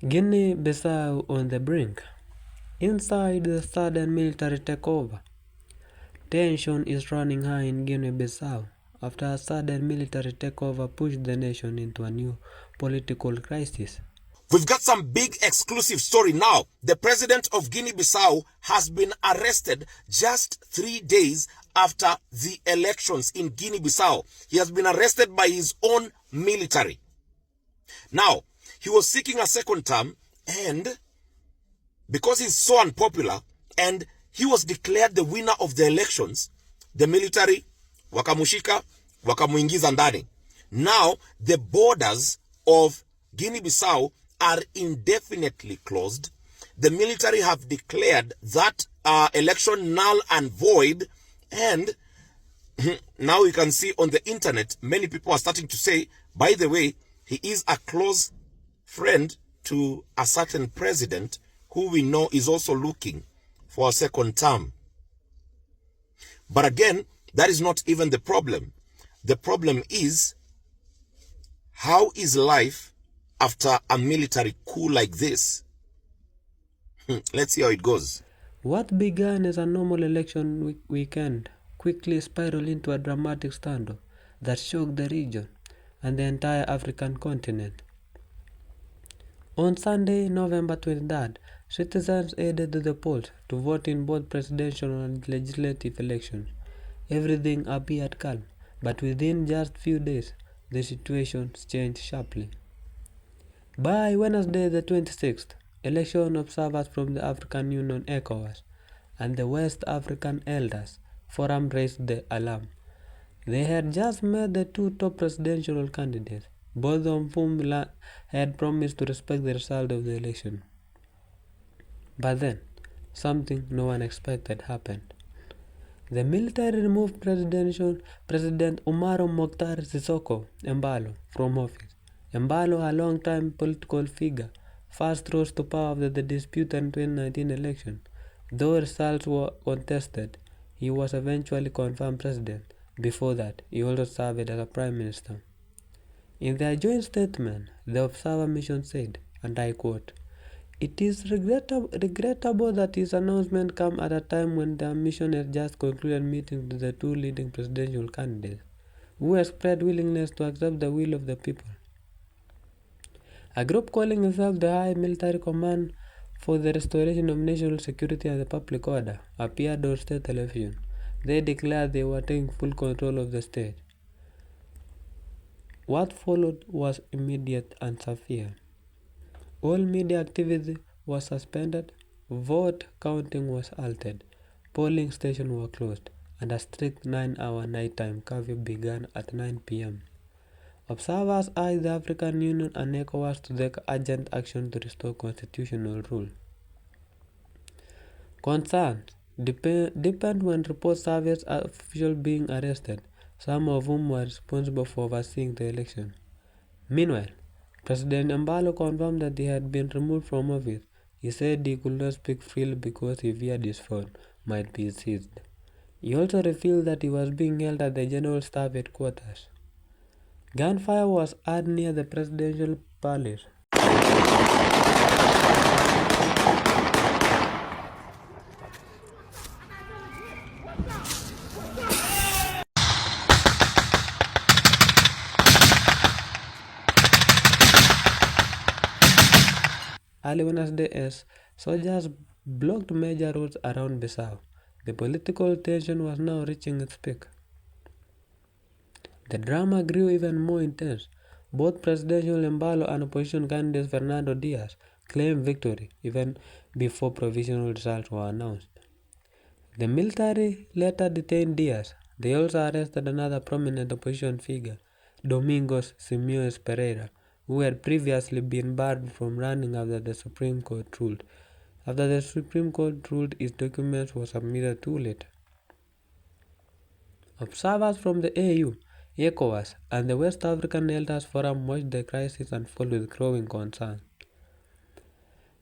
Guinea-Bissau on the brink. Inside the sudden military takeover, tension is running high in Guinea-Bissau after a sudden military takeover pushed the nation into a new political crisis. We've got some big exclusive story now. The president of Guinea-Bissau has been arrested just 3 days after the elections in Guinea-Bissau. He has been arrested by his own military. Now, he was seeking a second term, and because he's so unpopular and he was declared the winner of the elections, the military wakamushika, wakamuingiza ndani. Now, the borders of Guinea-Bissau are indefinitely closed. The military have declared that election null and void, and now you can see on the internet, many people are starting to say, by the way, he is a close friend to a certain president who we know is also looking for a second term. But again, that is not even the problem. The problem is, how is life after a military coup like this? Let's see how it goes. What began as a normal election weekend quickly spiraled into a dramatic standoff that shook the region and the entire African continent. On Sunday, November 23rd, citizens headed to the polls to vote in both presidential and legislative elections. Everything appeared calm, but within just few days, the situation changed sharply. By Wednesday the 26th, election observers from the African Union ECOWAS and the West African Elders Forum raised the alarm. They had just met the two top presidential candidates, both of whom had promised to respect the result of the election. But then, something no one expected happened. The military removed President Umaro Mokhtar Sissoko Embalo from office. Embalo, a long-time political figure, first rose to power after the disputed 2019 election. Though results were contested, he was eventually confirmed president. Before that, he also served as a prime minister. In their joint statement, the Observer Mission said, and I quote, "It is regrettable that his announcement came at a time when the mission had just concluded meetings with the two leading presidential candidates, who expressed willingness to accept the will of the people." A group calling itself the High Military Command for the Restoration of National Security and the Public Order appeared on state television. They declared they were taking full control of the state. What followed was immediate and severe. All media activity was suspended, vote counting was halted, polling stations were closed, and a strict 9-hour nighttime curfew began at 9 p.m. Observers urged the African Union and ECOWAS to take urgent action to restore constitutional rule. Concerns deepened when reports surfaced of officials being arrested, some of whom were responsible for overseeing the election. Meanwhile, President Embalo confirmed that he had been removed from office. He said he could not speak freely because he feared his phone might be seized. He also revealed that he was being held at the General Staff headquarters. Gunfire was heard near the presidential palace. Early Wednesday, as soldiers blocked major roads around Bissau, the political tension was now reaching its peak. The drama grew even more intense. Both presidential Embalo and opposition candidate Fernando Diaz claimed victory even before provisional results were announced. The military later detained Diaz. They also arrested another prominent opposition figure, Domingos Simios Pereira, who had previously been barred from running after the Supreme Court ruled. After the Supreme Court ruled, his documents were submitted too late. Observers from the AU, ECOWAS, and the West African Elders Forum watched the crisis unfold with growing concern.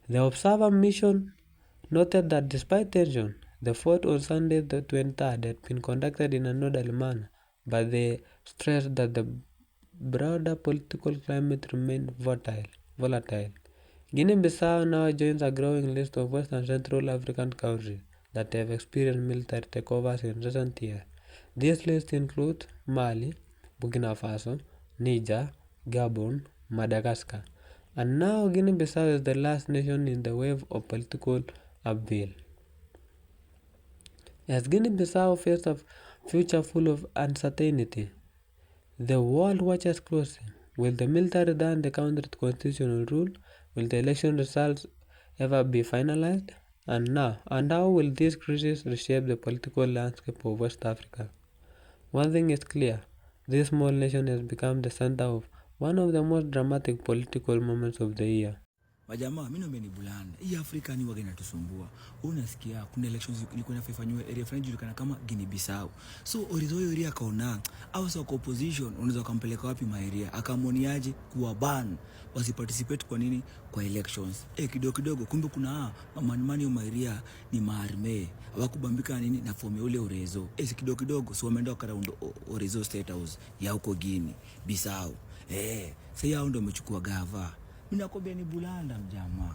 The Observer Mission noted that despite tension, the vote on Sunday the 23rd had been conducted in an orderly manner, but they stressed that the broader political climate remained volatile. Guinea-Bissau now joins a growing list of West and Central African countries that have experienced military takeovers in recent years. This list includes Mali, Burkina Faso, Niger, Gabon, Madagascar, and now Guinea-Bissau is the last nation in the wave of political upheaval. As Guinea-Bissau faces a future full of uncertainty, the world watches closely. Will the military return the country's constitutional rule? Will the election results ever be finalized? And how will this crisis reshape the political landscape of West Africa? One thing is clear, this small nation has become the center of one of the most dramatic political moments of the year. Majamaa, mimi naomba ni bulanda. Hii Afrika ni waga inatusumbua. Unasikia kuna elections ilikuwa inafanywa area fulani julikana kama Guinea Bissau. So orizo area kaona au sa opposition unaweza kumpeleka wapi ma area? Akamoniaje kuwa ban wasiparticipate kwa nini kwa elections. Kidogo kumbe kuna manmani wa area ni maarme. Hawakubambika nini na fomu ule orizo. Kidogo so wameenda around orizo state house ya huko Guinea Bissau. Sasa hao ndio wamechukua gava. Mina kobe ni bulanda mjamaa.